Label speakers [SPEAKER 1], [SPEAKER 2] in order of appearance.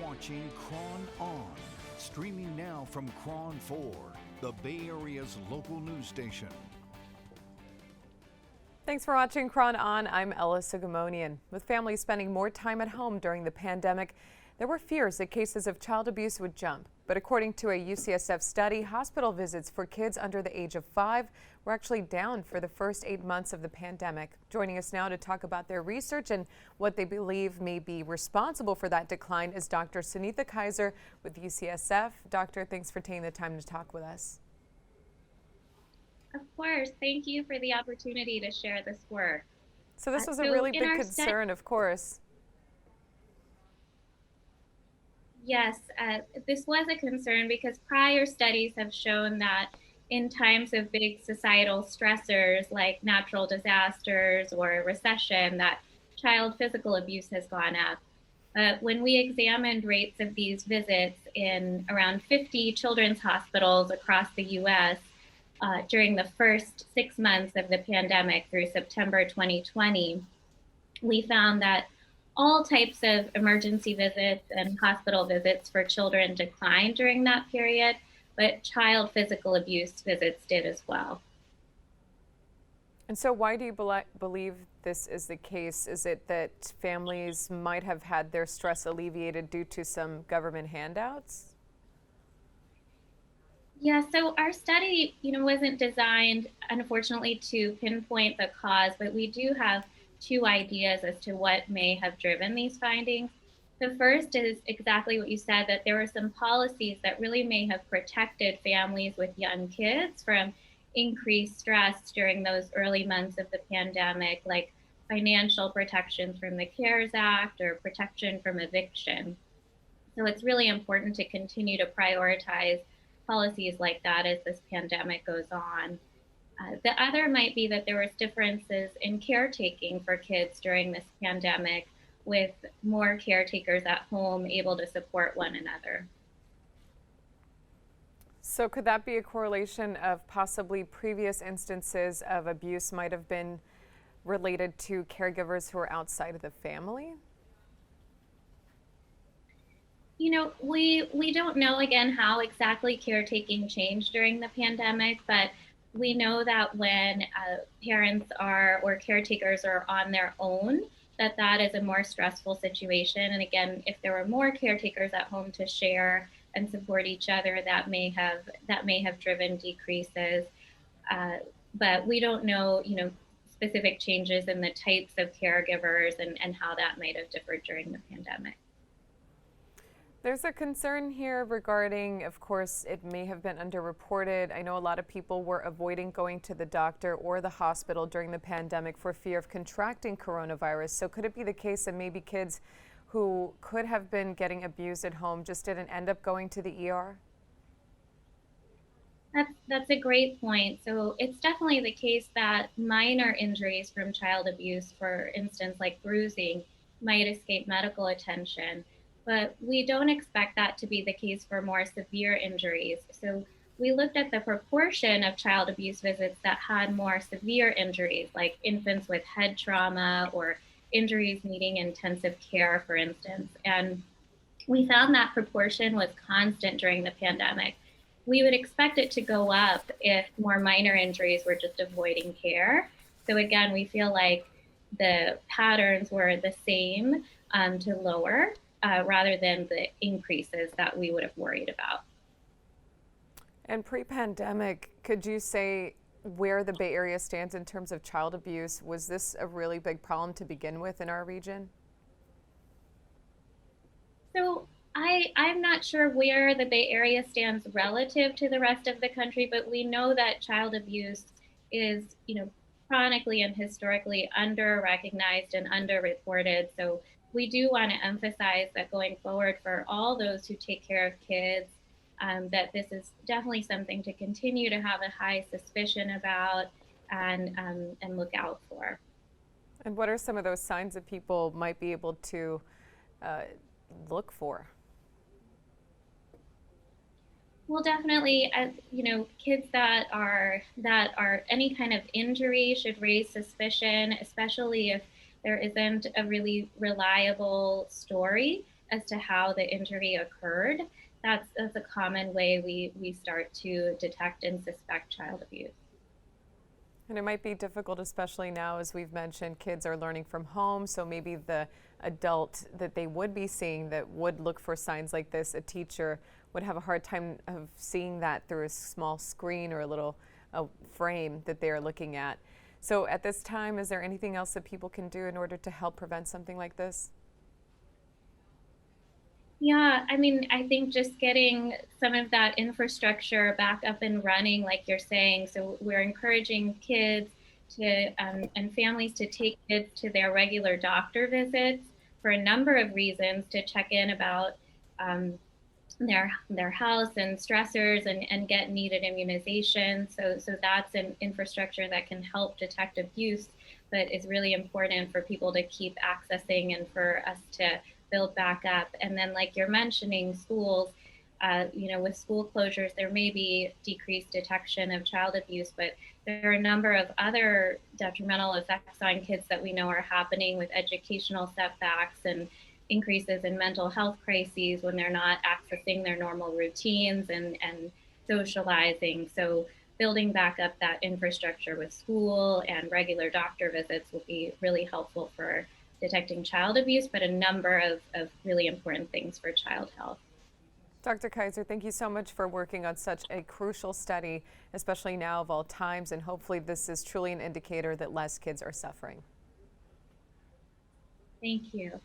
[SPEAKER 1] watching Cron On, streaming now from Cron 4, the Bay Area's local news station.
[SPEAKER 2] Thanks for watching Cron On. I'm Ella Sugamonian. With families spending more time at home during the pandemic, there were fears that cases of child abuse would jump. But according to a UCSF study, hospital visits for kids under the age of 5 were actually down for the first 8 months of the pandemic. Joining us now to talk about their research and what they believe may be responsible for that decline is Dr. Sunitha Kaiser with UCSF. Doctor, thanks for taking the time to talk with us.
[SPEAKER 3] Of course. Thank you for the opportunity to share this work.
[SPEAKER 2] So this was a really big concern, of course.
[SPEAKER 3] Yes, this was a concern because prior studies have shown that in times of big societal stressors like natural disasters or recession, that child physical abuse has gone up. When we examined rates of these visits in around 50 children's hospitals across the U.S., during the first 6 months of the pandemic through September 2020, we found that all types of emergency visits and hospital visits for children declined during that period, but child physical abuse visits did as well.
[SPEAKER 2] And so why do you believe this is the case? Is it that families might have had their stress alleviated due to some government handouts?
[SPEAKER 3] Yeah, so our study, wasn't designed, unfortunately, to pinpoint the cause, but we do have two ideas as to what may have driven these findings. The first is exactly what you said, that there were some policies that really may have protected families with young kids from increased stress during those early months of the pandemic, like financial protections from the CARES Act or protection from eviction. So it's really important to continue to prioritize policies like that as this pandemic goes on. The other might be that there was differences in caretaking for kids during this pandemic, with more caretakers at home able to support one another.
[SPEAKER 2] So could that be a correlation of possibly previous instances of abuse might have been related to caregivers who are outside of the family?
[SPEAKER 3] We don't know, again, how exactly caretaking changed during the pandemic, but we know that when parents or caretakers are on their own, that is a more stressful situation. And again, if there were more caretakers at home to share and support each other, that may have driven decreases. But we don't know, specific changes in the types of caregivers and how that might have differed during the pandemic.
[SPEAKER 2] There's a concern here regarding, of course, it may have been underreported. I know a lot of people were avoiding going to the doctor or the hospital during the pandemic for fear of contracting coronavirus. So could it be the case that maybe kids who could have been getting abused at home just didn't end up going to the ER?
[SPEAKER 3] That's a great point. So it's definitely the case that minor injuries from child abuse, for instance, like bruising, might escape medical attention. But we don't expect that to be the case for more severe injuries. So we looked at the proportion of child abuse visits that had more severe injuries, like infants with head trauma or injuries needing intensive care, for instance. And we found that proportion was constant during the pandemic. We would expect it to go up if more minor injuries were just avoiding care. So again, we feel like the patterns were the same to lower, rather than the increases that we would have worried about.
[SPEAKER 2] And pre-pandemic, could you say where the Bay Area stands in terms of child abuse? Was this a really big problem to begin with in our region?
[SPEAKER 3] So I'm not sure where the Bay Area stands relative to the rest of the country, but we know that child abuse is, chronically and historically under-recognized and underreported. So we do want to emphasize that going forward for all those who take care of kids, that this is definitely something to continue to have a high suspicion about and look out for.
[SPEAKER 2] And what are some of those signs that people might be able to look for?
[SPEAKER 3] Well, definitely, kids that are any kind of injury should raise suspicion, especially if there isn't a really reliable story as to how the injury occurred, that's a common way we start to detect and suspect child abuse.
[SPEAKER 2] And it might be difficult, especially now, as we've mentioned, kids are learning from home. So maybe the adult that they would be seeing that would look for signs like this, a teacher, would have a hard time of seeing that through a small screen or a little frame that they are looking at. So at this time, is there anything else that people can do in order to help prevent something like this?
[SPEAKER 3] Yeah, I mean, I think just getting some of that infrastructure back up and running, like you're saying. So we're encouraging kids to and families to take kids to their regular doctor visits for a number of reasons to check in about um, their health and stressors and get needed immunization. So that's an infrastructure that can help detect abuse, but is really important for people to keep accessing and for us to build back up. And then, like you're mentioning, schools. With school closures, there may be decreased detection of child abuse, but there are a number of other detrimental effects on kids that we know are happening with educational setbacks and increases in mental health crises when they're not accessing their normal routines and socializing. So building back up that infrastructure with school and regular doctor visits will be really helpful for detecting child abuse, but a number of really important things for child health.
[SPEAKER 2] Dr. Kaiser, thank you so much for working on such a crucial study, especially now of all times, and hopefully this is truly an indicator that less kids are suffering.
[SPEAKER 3] Thank you.